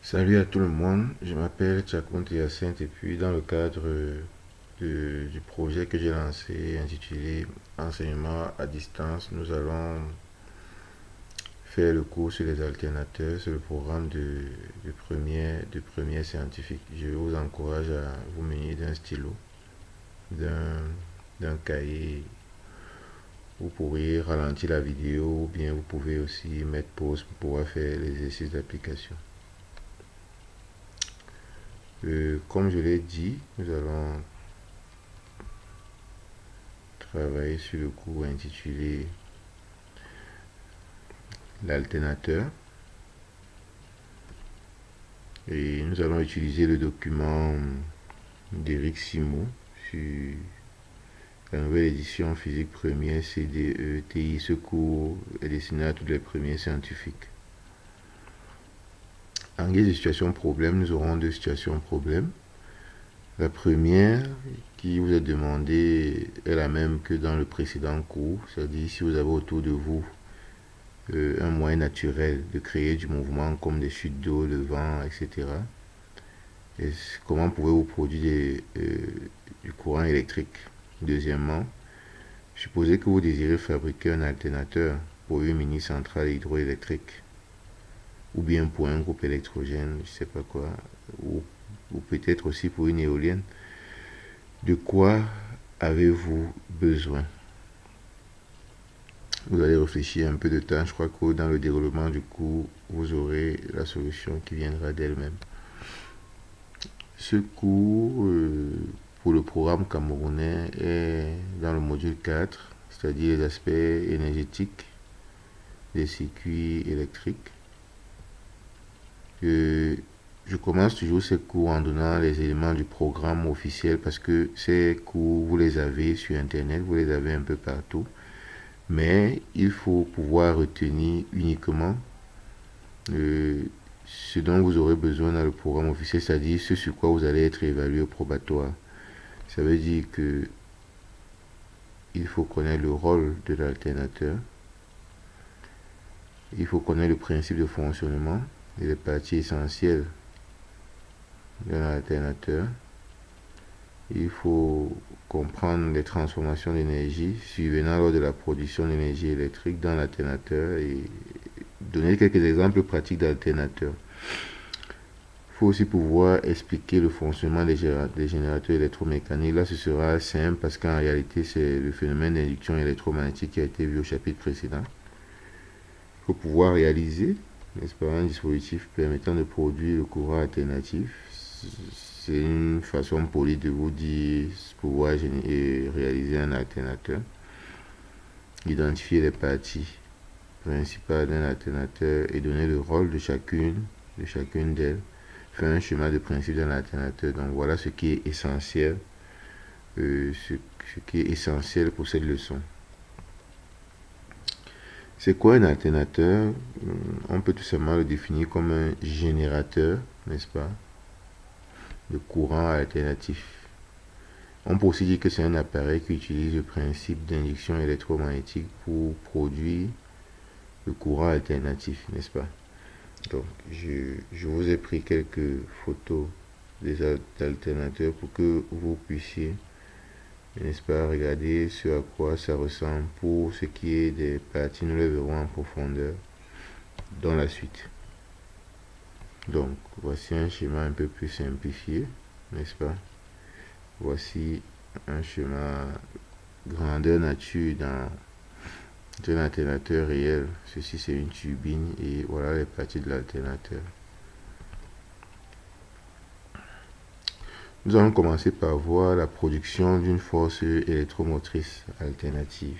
Salut à tout le monde, je m'appelle Tchakounte Hyacinthe et puis dans le cadre du projet que j'ai lancé intitulé Enseignement à distance, nous allons faire le cours sur les alternateurs, sur le programme de première scientifique. Je vous encourage à vous munir d'un stylo, d'un d'un cahier. Vous pourrez ralentir la vidéo ou bien vous pouvez aussi mettre pause pour pouvoir faire l'exercice d'application. Comme je l'ai dit, nous allons travailler sur le cours intitulé l'alternateur et nous allons utiliser le document d'Éric Simon sur la nouvelle édition physique première CDE TI. Ce cours est destiné à tous les premiers scientifiques. En guise de situation problème, nous aurons deux situations problème. La première qui vous est demandée est la même que dans le précédent cours, c'est-à-dire si vous avez autour de vous un moyen naturel de créer du mouvement comme des chutes d'eau, le vent, etc. Et comment pouvez-vous produire du courant électrique? Deuxièmement, supposez que vous désirez fabriquer un alternateur pour une mini-centrale hydroélectrique ou bien pour un groupe électrogène, je ne sais pas quoi, ou peut-être aussi pour une éolienne. De quoi avez-vous besoin? Vous allez réfléchir un peu de temps. Je crois que dans le déroulement du cours, vous aurez la solution qui viendra d'elle-même. Ce cours, pour le programme camerounais, est dans le module 4, c'est-à-dire les aspects énergétiques des circuits électriques. Je commence toujours ces cours en donnant les éléments du programme officiel parce que ces cours, vous les avez sur Internet, vous les avez un peu partout. Mais il faut pouvoir retenir uniquement ce dont vous aurez besoin dans le programme officiel, c'est-à-dire ce sur quoi vous allez être évalué au probatoire. Ça veut dire que il faut connaître le rôle de l'alternateur, il faut connaître le principe de fonctionnement et les parties essentielles d'un alternateur. Il faut comprendre les transformations d'énergie survenant lors de la production d'énergie électrique dans l'alternateur et donner quelques exemples pratiques d'alternateurs. Il faut aussi pouvoir expliquer le fonctionnement des générateurs électromécaniques. Là, ce sera simple parce qu'en réalité, c'est le phénomène d'induction électromagnétique qui a été vu au chapitre précédent. Il faut pouvoir réaliser, n'est-ce pas, un dispositif permettant de produire le courant alternatif. C'est une façon polie de vous dire pouvoir réaliser un alternateur. Identifier les parties principales d'un alternateur et donner le rôle de chacune d'elles. Faire un schéma de principe d'un alternateur. Donc voilà ce qui est essentiel, ce qui est essentiel pour cette leçon. C'est quoi un alternateur? On peut tout simplement le définir comme un générateur, n'est-ce pas, de courant alternatif. On peut aussi dire que c'est un appareil qui utilise le principe d'induction électromagnétique pour produire le courant alternatif, n'est-ce pas? Donc, je vous ai pris quelques photos des alternateurs pour que vous puissiez, n'est-ce pas, regarder ce à quoi ça ressemble. Pour ce qui est des parties, nous les verrons en profondeur dans la suite. Donc, voici un schéma un peu plus simplifié, n'est-ce pas? Voici un schéma grandeur nature dans un alternateur réel. Ceci, c'est une turbine et voilà les parties de l'alternateur. Nous allons commencer par voir la production d'une force électromotrice alternative.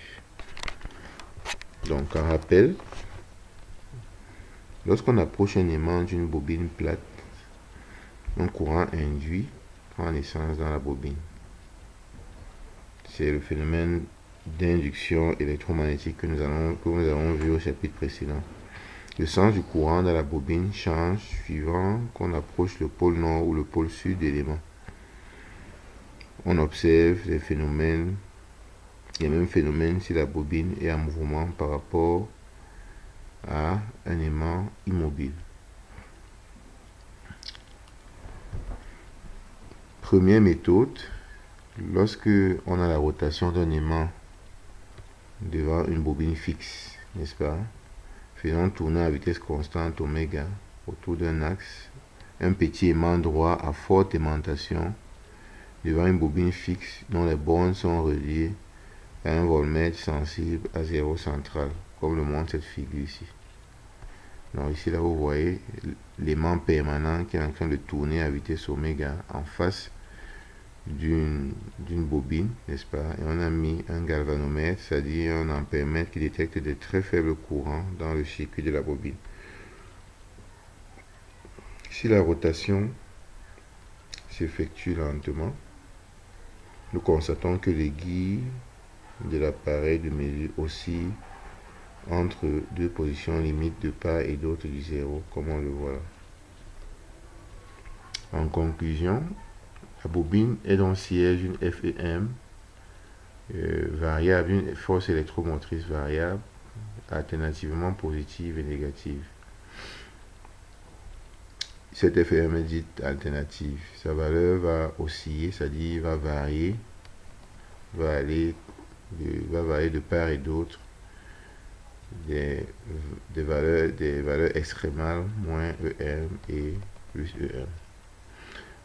Donc, en rappel, lorsqu'on approche un aimant d'une bobine plate, un courant induit prend naissance dans la bobine. C'est le phénomène d'induction électromagnétique que nous avons vu au chapitre précédent. Le sens du courant dans la bobine change suivant qu'on approche le pôle nord ou le pôle sud de l'élément. On observe les mêmes phénomènes si la bobine est en mouvement par rapport à un aimant immobile. première méthode, lorsque on a la rotation d'un aimant devant une bobine fixe, n'est-ce pas? Faisons tourner à vitesse constante oméga autour d'un axe un petit aimant droit à forte aimantation devant une bobine fixe dont les bornes sont reliées à un voltmètre sensible à zéro central, comme le montre cette figure ici. Donc ici, là, vous voyez l'aimant permanent qui est en train de tourner à vitesse oméga en face d'une bobine, n'est-ce pas? Et on a mis un galvanomètre, c'est-à-dire un ampèremètre qui détecte des très faibles courants dans le circuit de la bobine. Si la rotation s'effectue lentement, nous constatons que l'aiguille de l'appareil de mesure oscille entre deux positions limites de part et d'autre du zéro, comme on le voit là. En conclusion, la bobine est donc siège d'une FEM variable, une force électromotrice variable, alternativement positive et négative. Cette FEM est dite alternative. Sa valeur va osciller, c'est-à-dire va varier, va varier de part et d'autre des valeurs extrémales, moins EM et plus EM.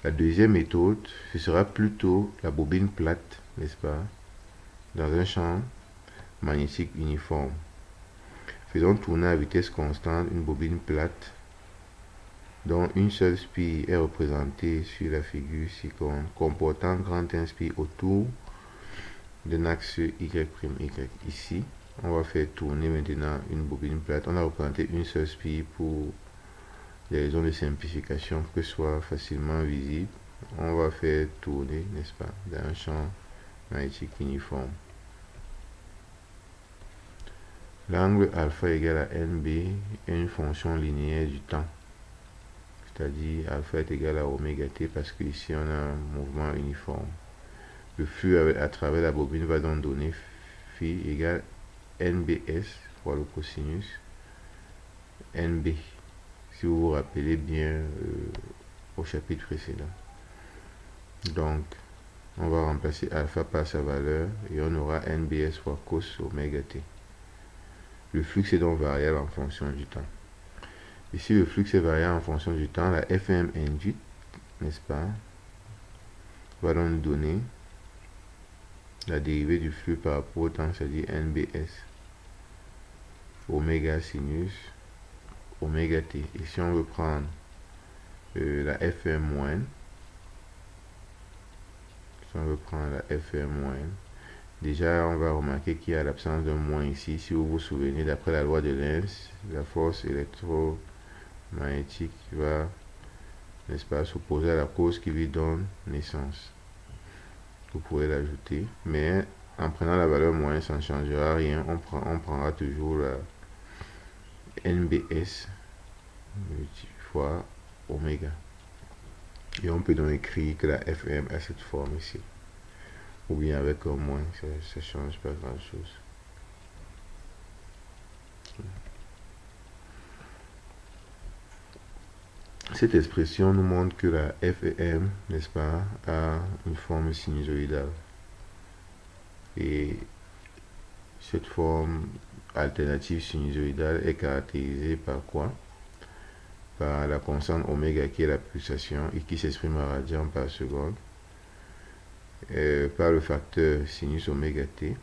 La deuxième méthode, ce sera plutôt la bobine plate, n'est-ce pas, dans un champ magnétique uniforme. Faisons tourner à vitesse constante une bobine plate dont une seule spire est représentée sur la figure ci-contre, comportant grand un spire autour d'un axe Y'. Ici, on va faire tourner maintenant une bobine plate. On a représenté une seule spire pour des raisons de simplification pour que ce soit facilement visible. On va faire tourner, n'est-ce pas, dans un champ magnétique uniforme. L'angle alpha égale à NB est une fonction linéaire du temps. C'est-à-dire alpha est égal à oméga t parce qu'ici on a un mouvement uniforme. Le flux à travers la bobine va donc donner phi égale NBS fois le cosinus NB. Si vous vous rappelez bien au chapitre précédent. Donc, on va remplacer alpha par sa valeur et on aura NBS fois cos oméga t. Le flux est donc variable en fonction du temps. Ici, le flux est variable en fonction du temps. La FM induite, n'est-ce pas, va donc nous donner la dérivée du flux par rapport au temps, c'est-à-dire NBS oméga sinus oméga t. Et si on veut prendre la FM moyenne, déjà on va remarquer qu'il y a l'absence d'un moins ici. Si vous vous souvenez, d'après la loi de Lenz, la force électromagnétique va, n'est-ce pas, s'opposer à la cause qui lui donne naissance. Vous pourrez l'ajouter, mais en prenant la valeur moyenne, ça ne changera rien. On prendra toujours la NBS fois oméga. Et on peut donc écrire que la FM a cette forme ici. Ou bien avec un moins, ça ne change pas grand chose. Cette expression nous montre que la FEM, n'est-ce pas, a une forme sinusoïdale. Et cette forme alternative sinusoïdale est caractérisée par quoi? Par la constante oméga qui est la pulsation et qui s'exprime en radians par seconde. Par le facteur sinus oméga t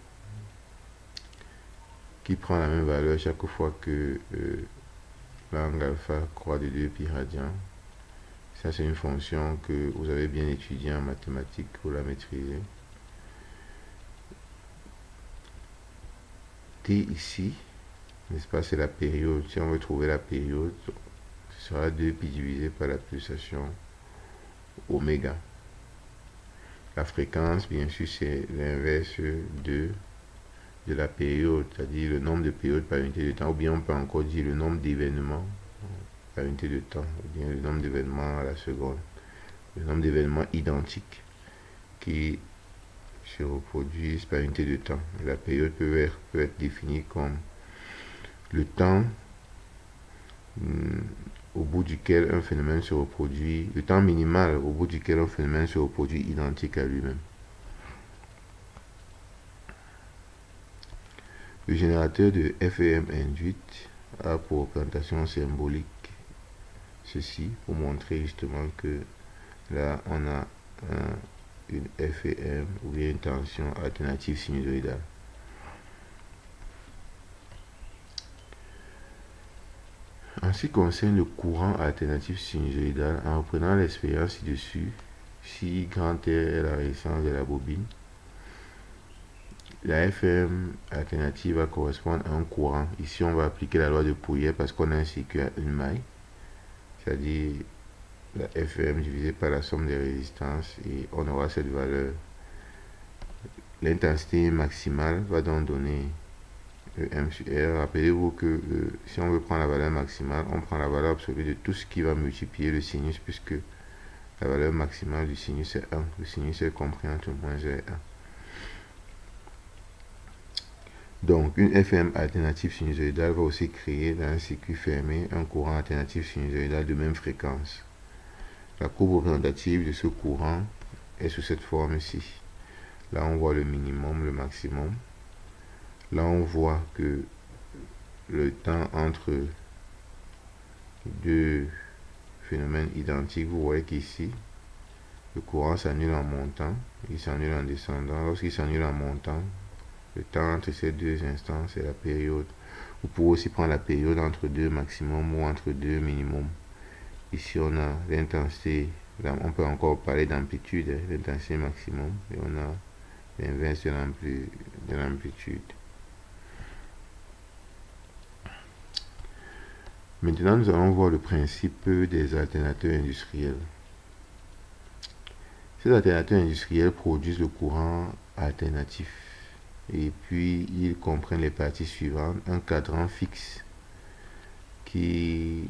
qui prend la même valeur chaque fois que l'angle alpha croît de 2 pi radians. Ça, c'est une fonction que vous avez bien étudiée en mathématiques pour la maîtriser. T ici, n'est-ce pas, c'est la période. Si on veut trouver la période, ce sera 2 pi divisé par la pulsation oméga. La fréquence, bien sûr, c'est l'inverse de la période, c'est-à-dire le nombre de périodes par unité de temps, ou bien on peut encore dire le nombre d'événements par unité de temps, ou bien le nombre d'événements à la seconde, le nombre d'événements identiques qui se reproduisent par unité de temps. La période peut être définie comme le temps au bout duquel un phénomène se reproduit, le temps minimal au bout duquel un phénomène se reproduit identique à lui-même. Le générateur de FEM induite a pour représentation symbolique ceci, pour montrer justement que là on a une FEM ou bien une tension alternative sinusoïdale. En ce qui concerne le courant alternatif sinusoïdal, en reprenant l'expérience ci-dessus, si grand R est la résistance de la bobine, la FM alternative va correspondre à un courant. Ici, on va appliquer la loi de Pouillet parce qu'on a un circuit à une maille, c'est-à-dire la FM divisée par la somme des résistances, et on aura cette valeur. L'intensité maximale va donc donner le M sur R. Rappelez-vous que si on veut prendre la valeur maximale, on prend la valeur absolue de tout ce qui va multiplier le sinus, puisque la valeur maximale du sinus est 1. Le sinus est compris entre moins G et 1. Donc, une FM alternative sinusoïdale va aussi créer dans un circuit fermé un courant alternatif sinusoïdal de même fréquence. La courbe représentative de ce courant est sous cette forme-ci. Là, on voit le minimum, le maximum. Là, on voit que le temps entre deux phénomènes identiques, vous voyez qu'ici, le courant s'annule en montant, il s'annule en descendant. Lorsqu'il s'annule en montant, le temps entre ces deux instants, c'est la période. Vous pouvez aussi prendre la période entre deux maximum ou entre deux minimum. Ici, on a l'intensité, on peut encore parler d'amplitude, l'intensité maximum, et on a l'inverse de l'amplitude. Maintenant, nous allons voir le principe des alternateurs industriels. Ces alternateurs industriels produisent le courant alternatif. Et puis, ils comprennent les parties suivantes. Un cadran fixe qui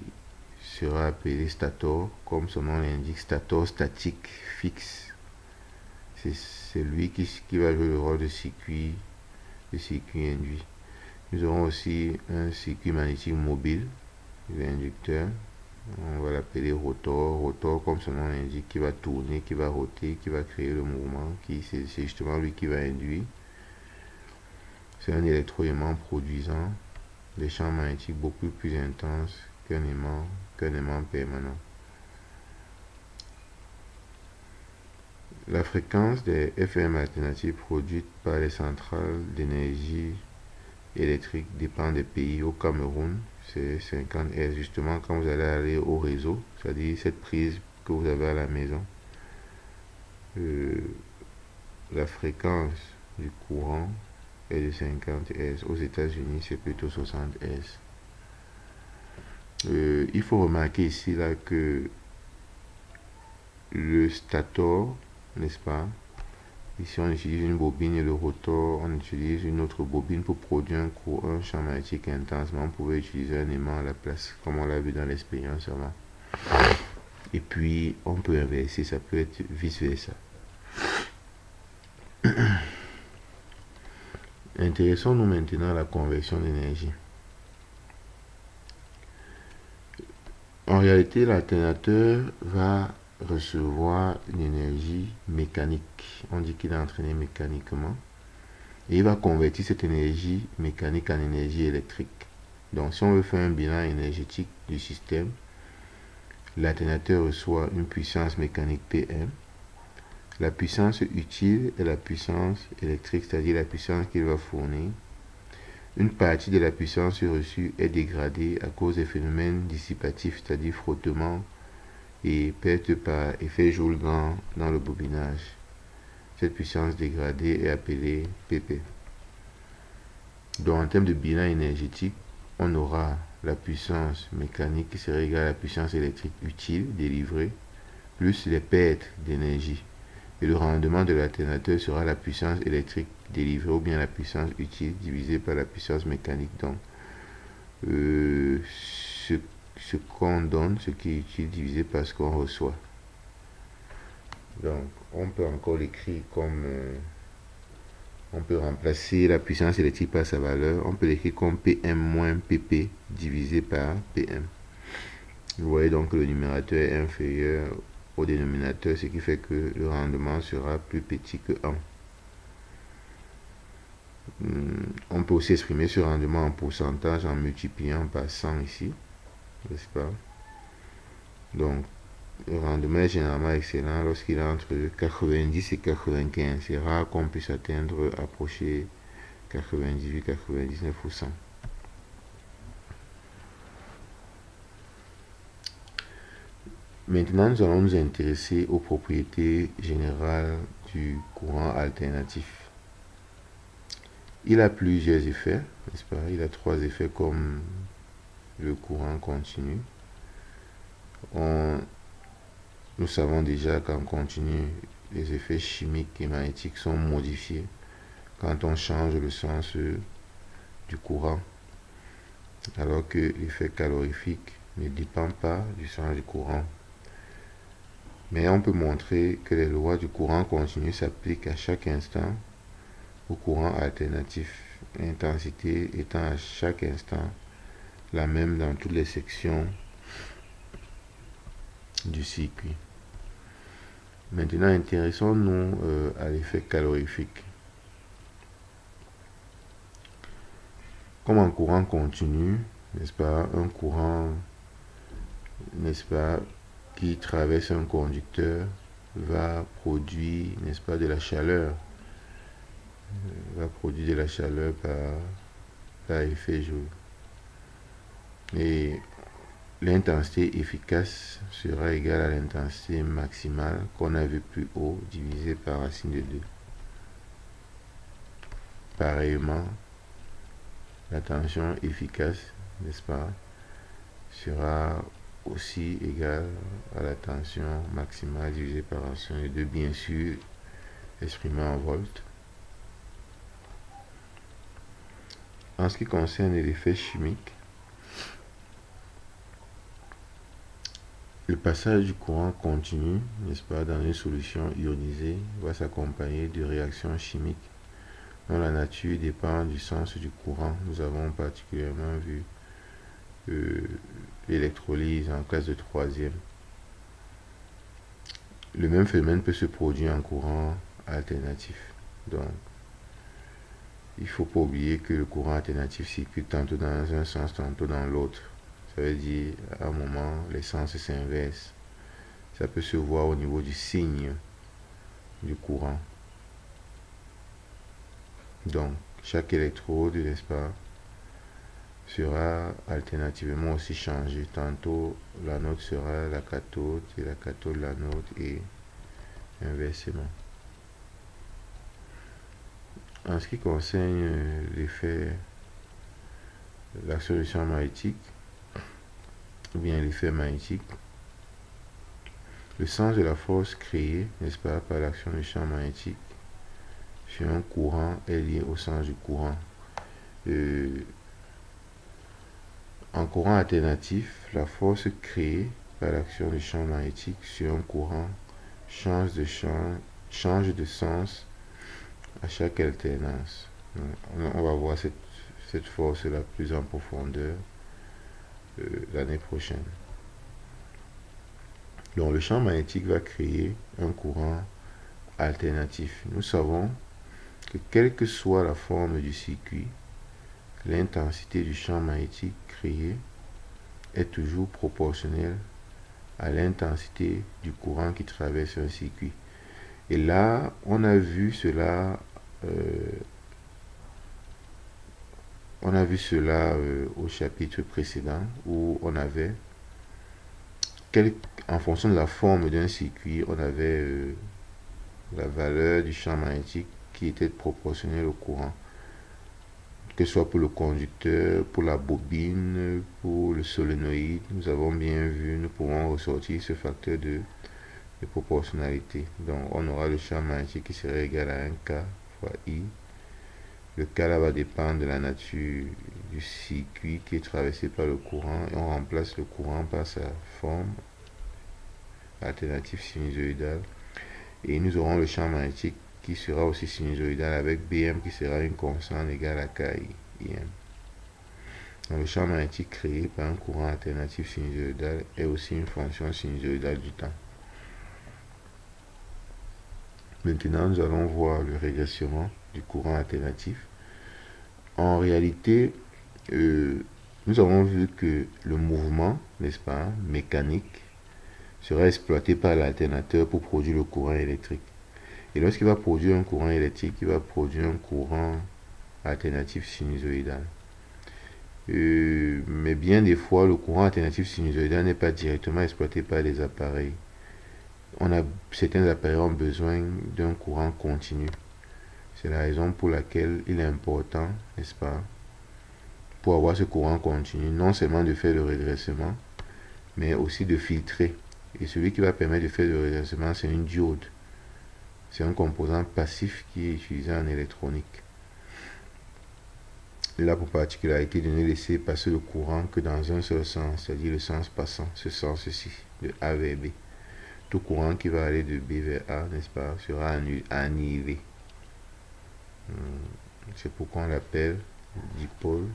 sera appelé stator, comme son nom l'indique, stator statique fixe. C'est lui qui va jouer le rôle de circuit induit. Nous aurons aussi un circuit magnétique mobile, l'inducteur. On va l'appeler rotor. Rotor, comme son nom l'indique, qui va tourner, qui va roter, qui va créer le mouvement, c'est justement lui qui va induire. C'est un électroaimant produisant des champs magnétiques beaucoup plus intenses qu'un aimant permanent. La fréquence des FM alternatives produites par les centrales d'énergie électrique dépend des pays. Au Cameroun, c'est 50 Hz. Justement, quand vous allez aller au réseau, c'est-à-dire cette prise que vous avez à la maison, la fréquence du courant est de 50 Hz. Aux États-Unis, c'est plutôt 60 Hz. Il faut remarquer ici là que le stator, n'est-ce pas, ici on utilise une bobine, et le rotor, on utilise une autre bobine pour produire un champ magnétique intense, mais on pouvait utiliser un aimant à la place, comme on l'a vu dans l'expérience avant. Et puis on peut inverser, ça peut être vice versa. Intéressons-nous maintenant à la conversion d'énergie. En réalité, l'alternateur va recevoir une énergie mécanique. On dit qu'il est entraîné mécaniquement. Et il va convertir cette énergie mécanique en énergie électrique. Donc, si on veut faire un bilan énergétique du système, l'alternateur reçoit une puissance mécanique PM. La puissance utile est la puissance électrique, c'est-à-dire la puissance qu'il va fournir. Une partie de la puissance reçue est dégradée à cause des phénomènes dissipatifs, c'est-à-dire frottement et perte par effet Joule dans le bobinage. Cette puissance dégradée est appelée PP. Donc en termes de bilan énergétique, on aura la puissance mécanique qui serait égale à la puissance électrique utile délivrée, plus les pertes d'énergie. Et le rendement de l'alternateur sera la puissance électrique délivrée ou bien la puissance utile divisée par la puissance mécanique. Donc, ce qu'on donne, ce qui est utile divisé par ce qu'on reçoit. Donc, on peut encore l'écrire comme... on peut remplacer la puissance électrique par sa valeur. On peut l'écrire comme PM moins PP divisé par PM. Vous voyez donc que le numérateur est inférieur au dénominateur, ce qui fait que le rendement sera plus petit que 1. On peut aussi exprimer ce rendement en pourcentage en multipliant par 100 ici, n'est-ce pas? Donc, le rendement est généralement excellent lorsqu'il est entre 90 et 95. C'est rare qu'on puisse approcher 98-99%. Maintenant, nous allons nous intéresser aux propriétés générales du courant alternatif. Il a plusieurs effets, n'est-ce pas? Il a 3 effets comme le courant continu. Nous savons déjà qu'en continu, les effets chimiques et magnétiques sont modifiés quand on change le sens du courant, alors que l'effet calorifique ne dépend pas du sens du courant. Mais on peut montrer que les lois du courant continu s'appliquent à chaque instant au courant alternatif, l'intensité étant à chaque instant la même dans toutes les sections du circuit. Maintenant, intéressons-nous à l'effet calorifique. Comme en courant continu, n'est-ce pas, un courant, n'est-ce pas, qui traverse un conducteur va produire, n'est-ce pas, de la chaleur, par effet joule. Et l'intensité efficace sera égale à l'intensité maximale qu'on a vu plus haut divisé par racine de 2. Pareillement, la tension efficace, n'est-ce pas, sera aussi égale à la tension maximale divisée par racine de 2, bien sûr, exprimée en volts. En ce qui concerne l'effet chimique, le passage du courant continu, n'est-ce pas, dans une solution ionisée va s'accompagner de réactions chimiques dont la nature dépend du sens du courant. Nous avons particulièrement vu l'électrolyse en classe de 3e. Le même phénomène peut se produire en courant alternatif. Donc, il ne faut pas oublier que le courant alternatif circule tantôt dans un sens, tantôt dans l'autre. Ça veut dire, à un moment, les sens s'inversent. Ça peut se voir au niveau du signe du courant. Donc, chaque électrode, n'est-ce pas, sera alternativement aussi changée. Tantôt, l'anode sera la cathode et la cathode l'anode et inversement. En ce qui concerne l'effet, l'action du champ magnétique, ou bien l'effet magnétique, le sens de la force créée, n'est-ce pas, par l'action du champ magnétique sur un courant est lié au sens du courant. En courant alternatif, la force créée par l'action du champ magnétique sur un courant change de sens à chaque alternance. On va voir cette force-là plus en profondeur l'année prochaine. Donc le champ magnétique va créer un courant alternatif. Nous savons que quelle que soit la forme du circuit, l'intensité du champ magnétique créé est toujours proportionnelle à l'intensité du courant qui traverse un circuit. Et là, on a vu cela, au chapitre précédent où on avait, en fonction de la forme d'un circuit, on avait la valeur du champ magnétique qui était proportionnelle au courant, que ce soit pour le conducteur, pour la bobine, pour le solénoïde. Nous avons bien vu, nous pouvons ressortir ce facteur de proportionnalité. Donc on aura le champ magnétique qui serait égal à 1K fois I. Le K là va dépendre de la nature du circuit qui est traversé par le courant, et on remplace le courant par sa forme alternative sinusoïdale, et nous aurons le champ magnétique qui sera aussi sinusoïdal avec Bm qui sera une constante égale à KI. Donc, le champ magnétique créé par un courant alternatif sinusoïdal est aussi une fonction sinusoïdale du temps. Maintenant, nous allons voir le régressement du courant alternatif. En réalité, nous avons vu que le mouvement, n'est-ce pas, mécanique, sera exploité par l'alternateur pour produire le courant électrique. Et lorsqu'il va produire un courant électrique, il va produire un courant alternatif sinusoïdal. Mais bien des fois, le courant alternatif sinusoïdal n'est pas directement exploité par les appareils. Certains appareils ont besoin d'un courant continu. C'est la raison pour laquelle il est important, n'est-ce pas, pour avoir ce courant continu, non seulement de faire le régressement, mais aussi de filtrer. Et celui qui va permettre de faire le régressement, c'est une diode. C'est un composant passif qui est utilisé en électronique. Il a pour particularité de ne laisser passer le courant que dans un seul sens, c'est-à-dire le sens passant, ce sens-ci, de A vers B. Tout courant qui va aller de B vers A, n'est-ce pas, sera annihilé. C'est pourquoi on l'appelle dipôle.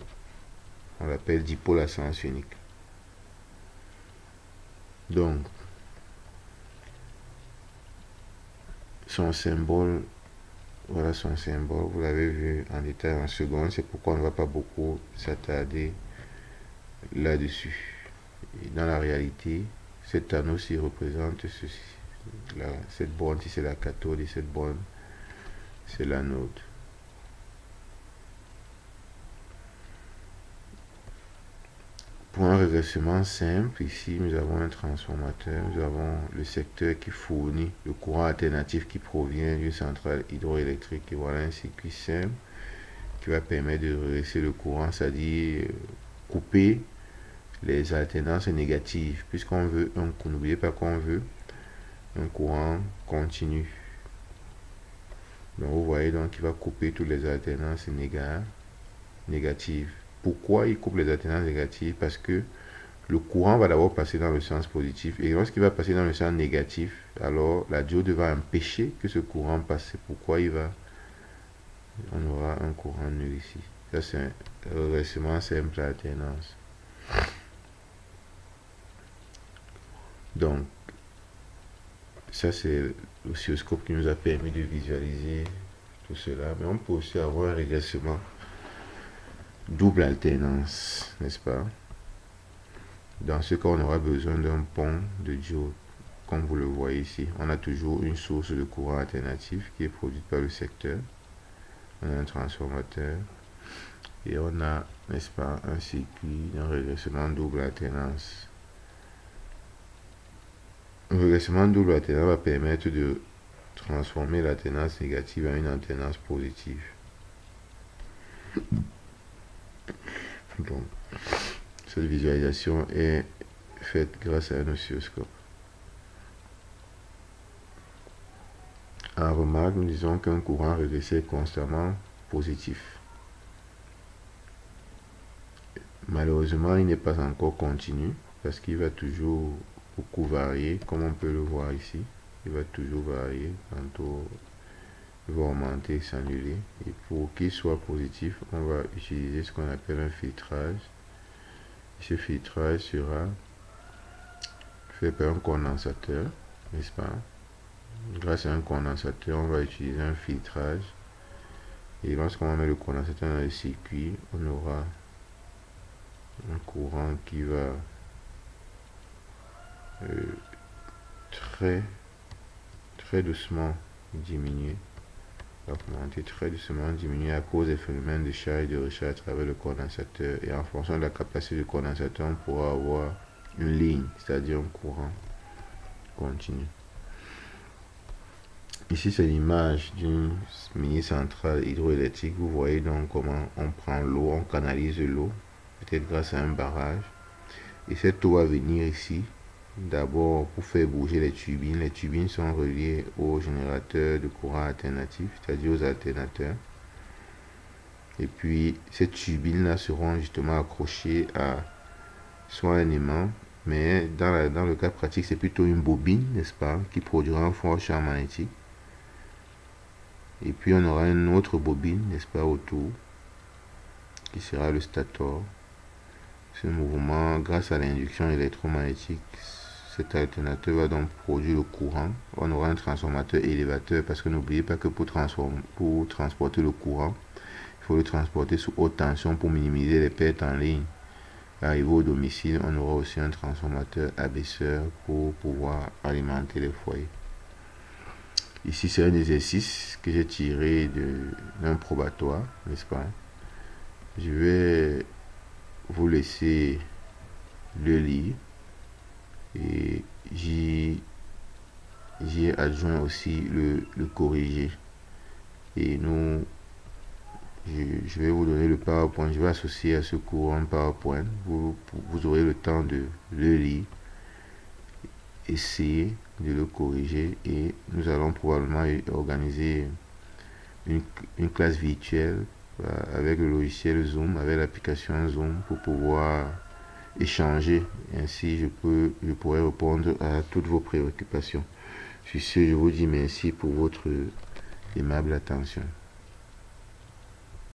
On l'appelle dipôle à sens unique. Donc, son symbole, voilà son symbole, vous l'avez vu en détail en seconde, c'est pourquoi on ne va pas beaucoup s'attarder là-dessus. Dans la réalité, cet anneau-ci représente ceci. Cette borne-ci, c'est la cathode et cette borne, c'est l'anode. Pour un régressement simple, ici, nous avons un transformateur, nous avons le secteur qui fournit le courant alternatif qui provient d'une centrale hydroélectrique. Et voilà un circuit simple qui va permettre de régresser le courant, c'est-à-dire couper les alternances négatives, puisqu'on veut n'oubliez pas qu'on veut un courant continu. Donc vous voyez, donc il va couper toutes les alternances négatives. Pourquoi il coupe les alternances négatives? Parce que le courant va d'abord passer dans le sens positif, et lorsqu'il va passer dans le sens négatif, alors la diode va empêcher que ce courant passe. C'est pourquoi on aura un courant nul ici. Ça, c'est un régressement simple alternance. Donc, ça, c'est l'oscilloscope qui nous a permis de visualiser tout cela. Mais on peut aussi avoir un régressement double alternance, n'est-ce pas? Dans ce cas, on aura besoin d'un pont de diode. Comme vous le voyez ici, on a toujours une source de courant alternatif qui est produite par le secteur. On a un transformateur et on a, n'est-ce pas, un circuit d'un régressement double alternance. Un régressement double alternance va permettre de transformer l'alternance négative en une alternance positive. Donc, cette visualisation est faite grâce à un oscilloscope. En remarque, nous disons qu'un courant régressé est constamment positif. Malheureusement, il n'est pas encore continu parce qu'il va toujours beaucoup varier, comme on peut le voir ici. Il va toujours varier, tantôt il va augmenter, s'annuler. Et pour qu'il soit positif, on va utiliser ce qu'on appelle un filtrage. Ce filtrage sera fait par un condensateur, n'est-ce pas? Grâce à un condensateur, on va utiliser un filtrage. Et lorsqu'on met le condensateur dans le circuit, on aura un courant qui va très doucement diminuer. Va augmenter très doucement, diminuer à cause des phénomènes de charge et de recharge à travers le condensateur. Et en fonction de la capacité du condensateur, on pourra avoir une ligne, c'est-à-dire un courant continu. Ici, c'est l'image d'une mini-centrale hydroélectrique. Vous voyez donc comment on prend l'eau, on canalise l'eau, peut-être grâce à un barrage. Et cette eau va venir ici, d'abord pour faire bouger les turbines. Les turbines sont reliées aux générateurs de courant alternatif, c'est-à-dire aux alternateurs. Et puis, ces turbines-là seront justement accrochées à soit un aimant, mais dans le cas pratique, c'est plutôt une bobine, n'est-ce pas, qui produira un fort champ magnétique. Et puis on aura une autre bobine, n'est-ce pas, autour, qui sera le stator. Ce mouvement, grâce à l'induction électromagnétique, cet alternateur va donc produire le courant. On aura un transformateur élévateur parce que n'oubliez pas que pour transporter le courant, il faut le transporter sous haute tension pour minimiser les pertes en ligne. Arrivé au domicile, on aura aussi un transformateur abaisseur pour pouvoir alimenter les foyers. Ici, c'est un exercice que j'ai tiré d'un probatoire, n'est-ce pas? Je vais vous laisser le lire et j'y ai adjoint aussi le corriger. Et je vais vous donner le PowerPoint. Je vais associer à ce cours un PowerPoint. Vous aurez le temps de le lire, essayer de le corriger et nous allons probablement organiser une classe virtuelle avec le logiciel Zoom, avec l'application Zoom pour pouvoir échanger. Ainsi, je pourrai répondre à toutes vos préoccupations. Sur ce, je vous dis merci pour votre aimable attention.